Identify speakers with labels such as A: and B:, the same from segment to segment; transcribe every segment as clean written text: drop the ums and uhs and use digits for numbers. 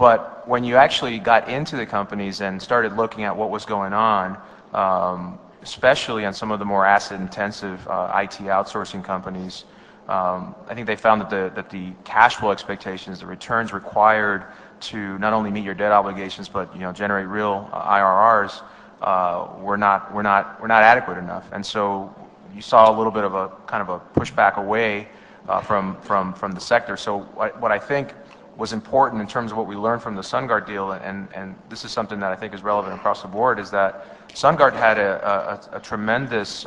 A: but when you actually got into the companies and started looking at what was going on, especially on some of the more asset-intensive IT outsourcing companies, I think they found that the cash flow expectations, the returns required to not only meet your debt obligations, but generate real IRRs, were not adequate enough. And so you saw a little bit of a kind of a pushback away from the sector. So what I think was important in terms of what we learned from the SunGard deal, and this is something that I think is relevant across the board, is that SunGard had a tremendous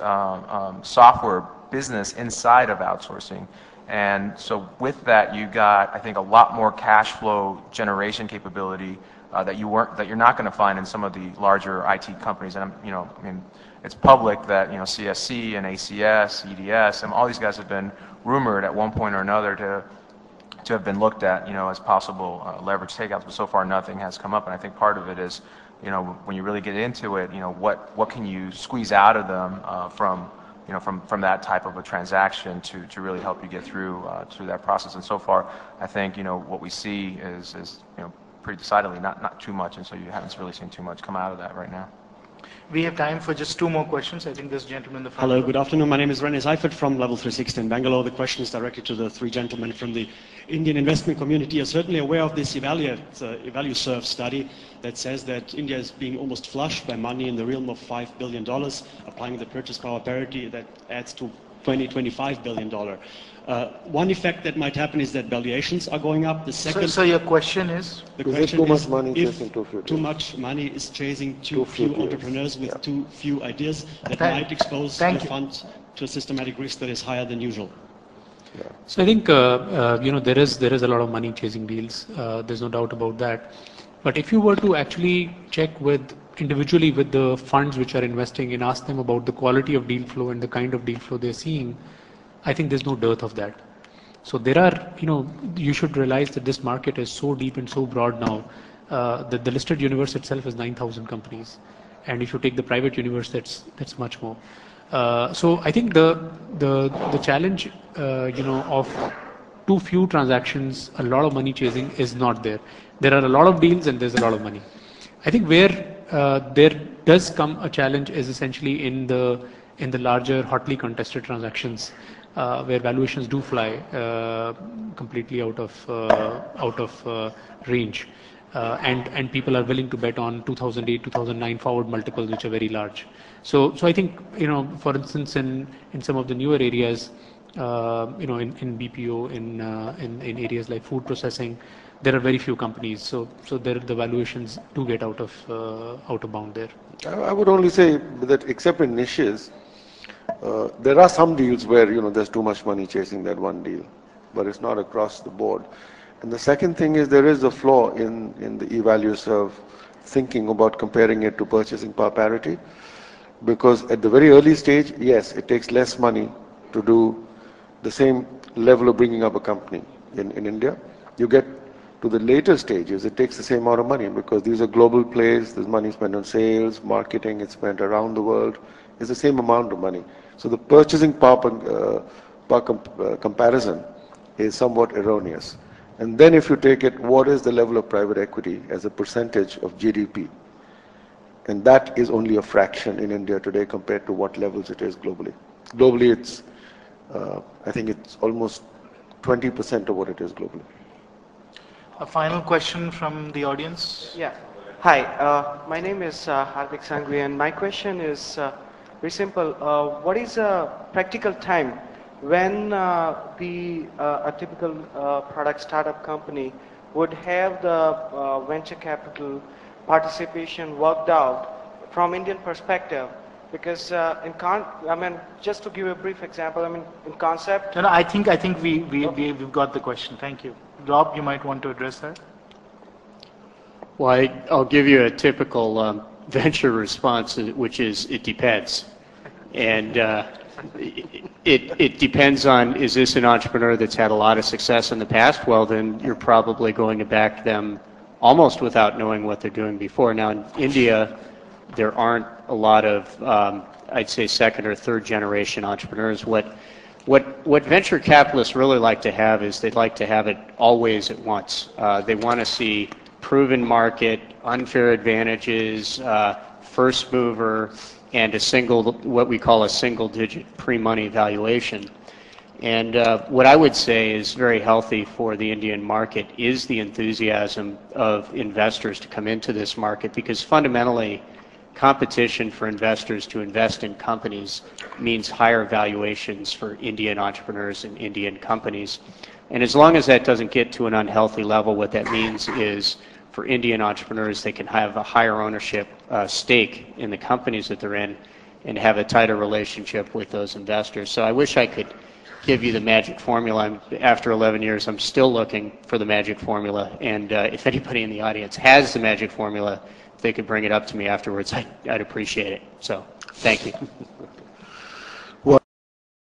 A: software business inside of outsourcing. And so with that, you got, I think, a lot more cash flow generation capability that you're not going to find in some of the larger IT companies. And I mean, it's public that CSC and ACS, EDS, and all these guys have been rumored at one point or another to have been looked at, as possible leverage takeouts, but so far nothing has come up. And I think part of it is, when you really get into it, what can you squeeze out of them from that type of a transaction to really help you get through that process. And so far, I think what we see is pretty decidedly not too much, and so you haven't really seen too much come out of that right now.
B: We have time for just 2 more questions. I think this gentleman in the front.
C: Hello, good afternoon. My name is Rene Seifert from Level 360 in Bangalore. The question is directed to the 3 gentlemen from the Indian investment community. You're certainly aware of this EvaluServe study that says that India is being almost flushed by money in the realm of $5 billion. Applying the purchase power parity, that adds to $25 billion. One effect that might happen is that valuations are going up. The second.
B: So your question is?
C: The question
D: too much
C: is
D: money
C: if
D: chasing too few
C: too much money is chasing too few entrepreneurs with too few ideas, that might expose the fund to a systematic risk that is higher than usual.
E: Yeah. So I think there is a lot of money chasing deals. There's no doubt about that. But if you were to actually check individually with the funds which are investing and ask them about the quality of deal flow and the kind of deal flow they're seeing, I think there's no dearth of that. So there are, you should realize that this market is so deep and so broad now that the listed universe itself is 9,000 companies, and if you take the private universe, that's much more. So I think the challenge, of too few transactions, a lot of money chasing is not there. There are a lot of deals and there's a lot of money. I think where there does come a challenge is essentially in the larger, hotly contested transactions. Where valuations do fly completely out of range, and people are willing to bet on 2008, 2009 forward multiples, which are very large. So I think for instance, in some of the newer areas, in BPO, in areas like food processing, there are very few companies. So the valuations do get out of bound there.
D: I would only say that except in niches. There are some deals where there's too much money chasing that one deal, but it's not across the board. And the second thing is there is a flaw in the EvaluServe thinking about comparing it to purchasing power parity, because at the very early stage, yes, it takes less money to do the same level of bringing up a company in India. You get to the later stages, it takes the same amount of money because these are global plays. There's money spent on sales, marketing. It's spent around the world. It's the same amount of money. So the purchasing power comparison is somewhat erroneous. And then if you take it, what is the level of private equity as a percentage of GDP? And that is only a fraction in India today compared to what levels it is globally. Globally, it's, I think it's almost 20% of what it is globally.
B: A final question from the audience.
F: Yeah. Hi, my name is Hardik Sangvi, and my question is very simple. What is a practical time when a typical product startup company would have the venture capital participation worked out from Indian perspective? Because just to give a brief example, in concept.
B: No, I think we've got the question. Thank you. Rob, you might want to address that.
G: Well, I'll give you a typical venture response, which is it depends. And it depends on, is this an entrepreneur that's had a lot of success in the past? Well, then you're probably going to back them almost without knowing what they're doing before. Now, in India, there aren't a lot of, I'd say, second or third generation entrepreneurs. What venture capitalists really like to have is they'd like to have it always at once. They want to see proven market, unfair advantages, first mover, and what we call a single-digit pre-money valuation. And what I would say is very healthy for the Indian market is the enthusiasm of investors to come into this market, because fundamentally, competition for investors to invest in companies means higher valuations for Indian entrepreneurs and Indian companies. And as long as that doesn't get to an unhealthy level, what that means is for Indian entrepreneurs, they can have a higher ownership stake in the companies that they're in and have a tighter relationship with those investors. So I wish I could give you the magic formula. After 11 years, I'm still looking for the magic formula. And if anybody in the audience has the magic formula, if they could bring it up to me afterwards, I'd appreciate it. So thank you.